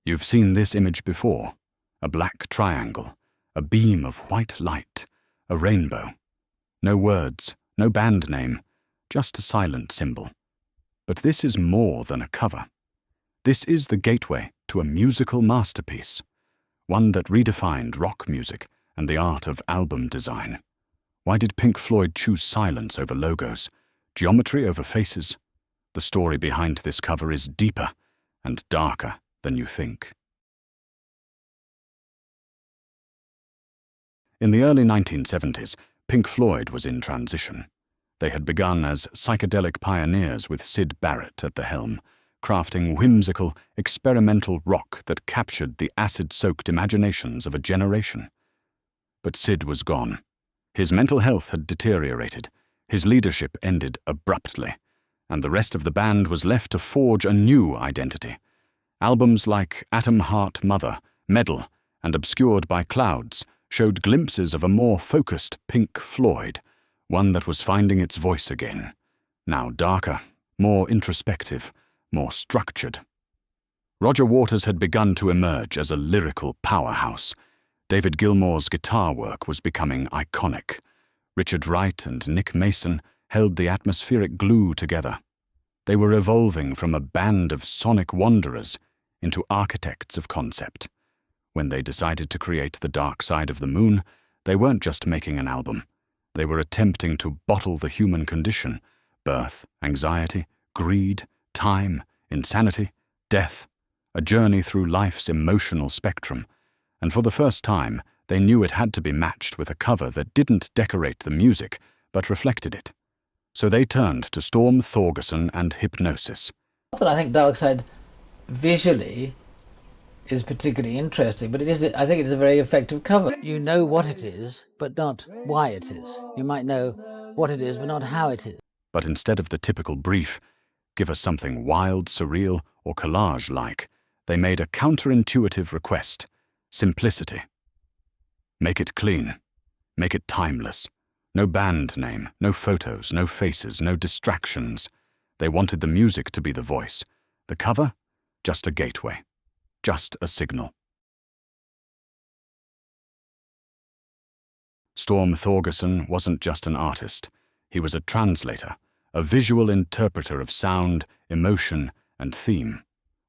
You've seen this image before. A black triangle, a beam of white light, a rainbow. No words, no band name, just a silent symbol. But this is more than a cover. This is the gateway to a musical masterpiece, one that redefined rock music and the art of album design. Why did Pink Floyd choose silence over logos, geometry over faces? The story behind this cover is deeper and darker than you think. In the early 1970s, Pink Floyd was in transition. They had begun as psychedelic pioneers with Syd Barrett at the helm, crafting whimsical, experimental rock that captured the acid-soaked imaginations of a generation. But Syd was gone. His mental health had deteriorated, his leadership ended abruptly, and the rest of the band was left to forge a new identity. Albums like Atom Heart Mother, Medal, and Obscured by Clouds showed glimpses of a more focused Pink Floyd, one that was finding its voice again, now darker, more introspective, more structured. Roger Waters had begun to emerge as a lyrical powerhouse. David Gilmour's guitar work was becoming iconic. Richard Wright and Nick Mason held the atmospheric glue together. They were evolving from a band of sonic wanderers into architects of concept. When they decided to create The Dark Side of the Moon, they weren't just making an album. They were attempting to bottle the human condition: birth, anxiety, greed, time, insanity, death, a journey through life's emotional spectrum. And for the first time, they knew it had to be matched with a cover that didn't decorate the music, but reflected it. So they turned to Storm Thorgerson and Hypnosis. Not that I think Dark Side visually is particularly interesting, but I think it is a very effective cover. You know what it is, but not why it is. You might know what it is, but not how it is. But instead of the typical brief, give us something wild, surreal, or collage-like, they made a counterintuitive request: simplicity. Make it clean. Make it timeless. No band name, no photos, no faces, no distractions. They wanted the music to be the voice. The cover? Just a gateway. Just a signal. Storm Thorgerson wasn't just an artist. He was a translator, a visual interpreter of sound, emotion, and theme.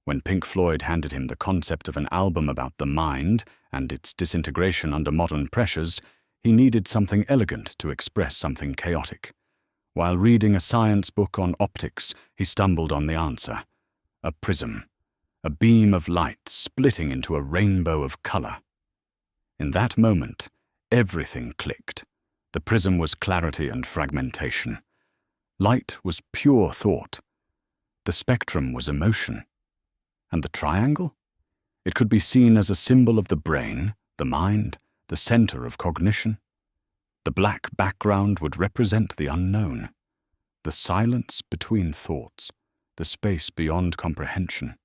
When Pink Floyd handed him the concept of an album about the mind and its disintegration under modern pressures, he needed something elegant to express something chaotic. While reading a science book on optics, he stumbled on the answer: a prism. A beam of light splitting into a rainbow of color. In that moment, everything clicked. The prism was clarity and fragmentation. Light was pure thought. The spectrum was emotion. And the triangle? It could be seen as a symbol of the brain, the mind, the center of cognition. The black background would represent the unknown, the silence between thoughts, the space beyond comprehension.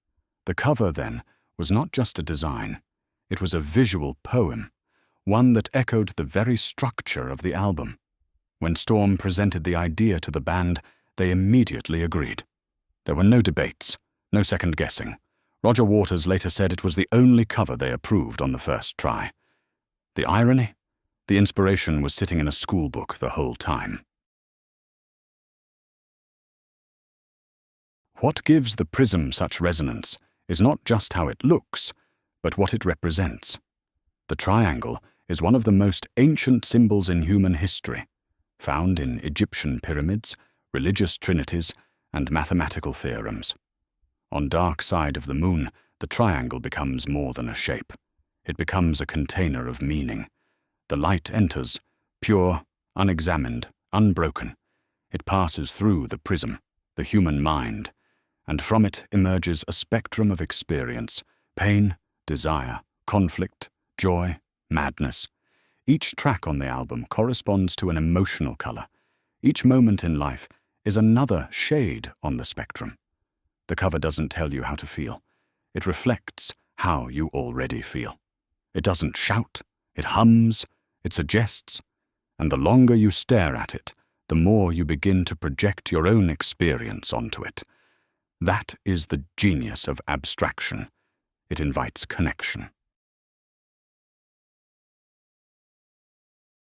The cover, then, was not just a design. It was a visual poem, one that echoed the very structure of the album. When Storm presented the idea to the band, they immediately agreed. There were no debates, no second-guessing. Roger Waters later said it was the only cover they approved on the first try. The irony? The inspiration was sitting in a school book the whole time. What gives the prism such resonance is not just how it looks, but what it represents. The triangle is one of the most ancient symbols in human history, found in Egyptian pyramids, religious trinities, and mathematical theorems. On Dark Side of the Moon, the triangle becomes more than a shape. It becomes a container of meaning. The light enters, pure, unexamined, unbroken. It passes through the prism, the human mind, and from it emerges a spectrum of experience: pain, desire, conflict, joy, madness. Each track on the album corresponds to an emotional color. Each moment in life is another shade on the spectrum. The cover doesn't tell you how to feel. It reflects how you already feel. It doesn't shout, it hums, it suggests, and the longer you stare at it, the more you begin to project your own experience onto it. That is the genius of abstraction. It invites connection.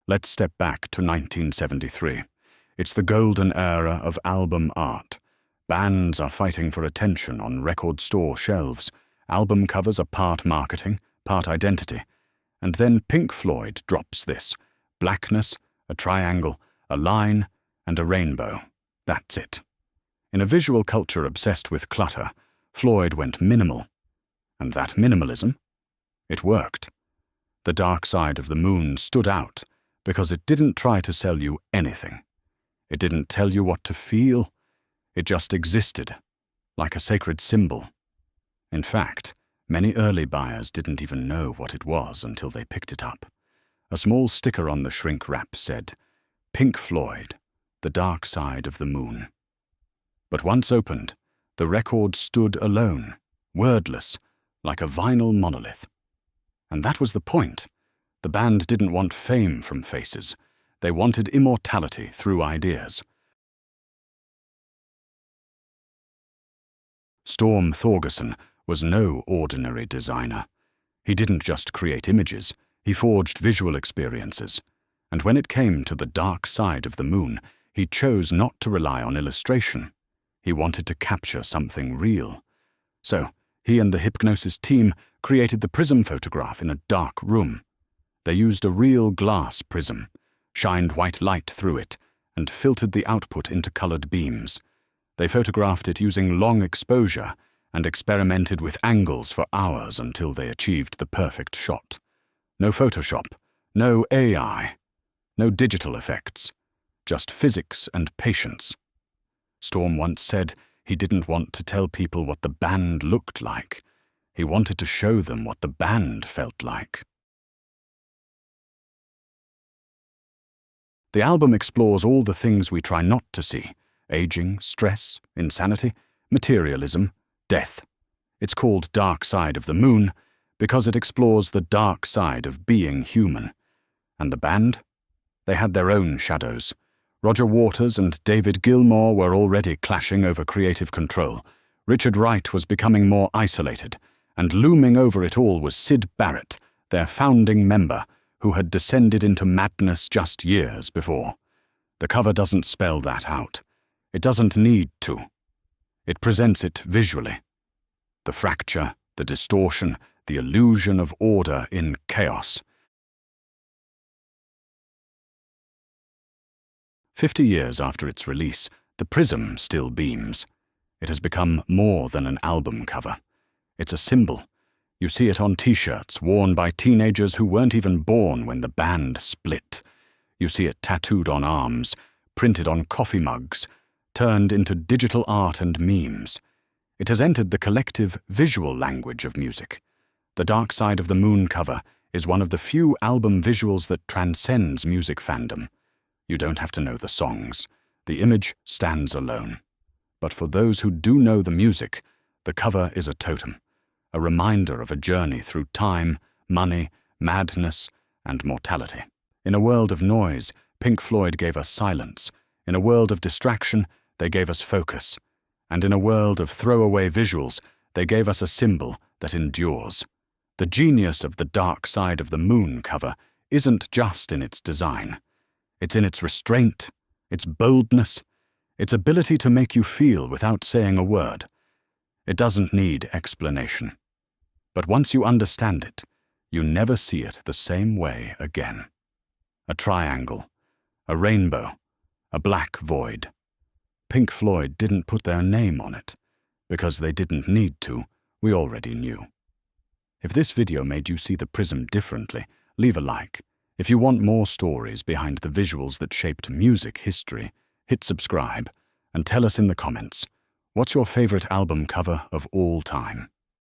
Let's step back to 1973. It's the golden era of album art. Bands are fighting for attention on record store shelves. Album covers are part marketing, part identity. And then Pink Floyd drops this. Blackness, a triangle, a line, and a rainbow. That's it. In a visual culture obsessed with clutter, Floyd went minimal. And that minimalism? It worked. The Dark Side of the Moon stood out because it didn't try to sell you anything. It didn't tell you what to feel. It just existed, like a sacred symbol. In fact, many early buyers didn't even know what it was until they picked it up. A small sticker on the shrink wrap said, "Pink Floyd, the Dark Side of the Moon." But once opened, the record stood alone, wordless, like a vinyl monolith. And that was the point. The band didn't want fame from faces. They wanted immortality through ideas. Storm Thorgerson was no ordinary designer. He didn't just create images, he forged visual experiences. And when it came to the Dark Side of the Moon, he chose not to rely on illustration. He wanted to capture something real. So, he and the Hypnosis team created the prism photograph in a dark room. They used a real glass prism, shined white light through it, and filtered the output into colored beams. They photographed it using long exposure and experimented with angles for hours until they achieved the perfect shot. No Photoshop, no AI, no digital effects, just physics and patience. Storm once said he didn't want to tell people what the band looked like. He wanted to show them what the band felt like. The album explores all the things we try not to see: aging, stress, insanity, materialism, death. It's called Dark Side of the Moon because it explores the dark side of being human. And the band? They had their own shadows. Roger Waters and David Gilmour were already clashing over creative control. Richard Wright was becoming more isolated, and looming over it all was Syd Barrett, their founding member, who had descended into madness just years before. The cover doesn't spell that out. It doesn't need to. It presents it visually. The fracture, the distortion, the illusion of order in chaos. 50 years after its release, the prism still beams. It has become more than an album cover. It's a symbol. You see it on t-shirts worn by teenagers who weren't even born when the band split. You see it tattooed on arms, printed on coffee mugs, turned into digital art and memes. It has entered the collective visual language of music. The Dark Side of the Moon cover is one of the few album visuals that transcends music fandom. You don't have to know the songs. The image stands alone. But for those who do know the music, the cover is a totem, a reminder of a journey through time, money, madness, and mortality. In a world of noise, Pink Floyd gave us silence. In a world of distraction, they gave us focus. And in a world of throwaway visuals, they gave us a symbol that endures. The genius of the Dark Side of the Moon cover isn't just in its design. It's in its restraint, its boldness, its ability to make you feel without saying a word. It doesn't need explanation. But once you understand it, you never see it the same way again. A triangle, a rainbow, a black void. Pink Floyd didn't put their name on it. Because they didn't need to, we already knew. If this video made you see the prism differently, leave a like. If you want more stories behind the visuals that shaped music history, hit subscribe and tell us in the comments, what's your favorite album cover of all time?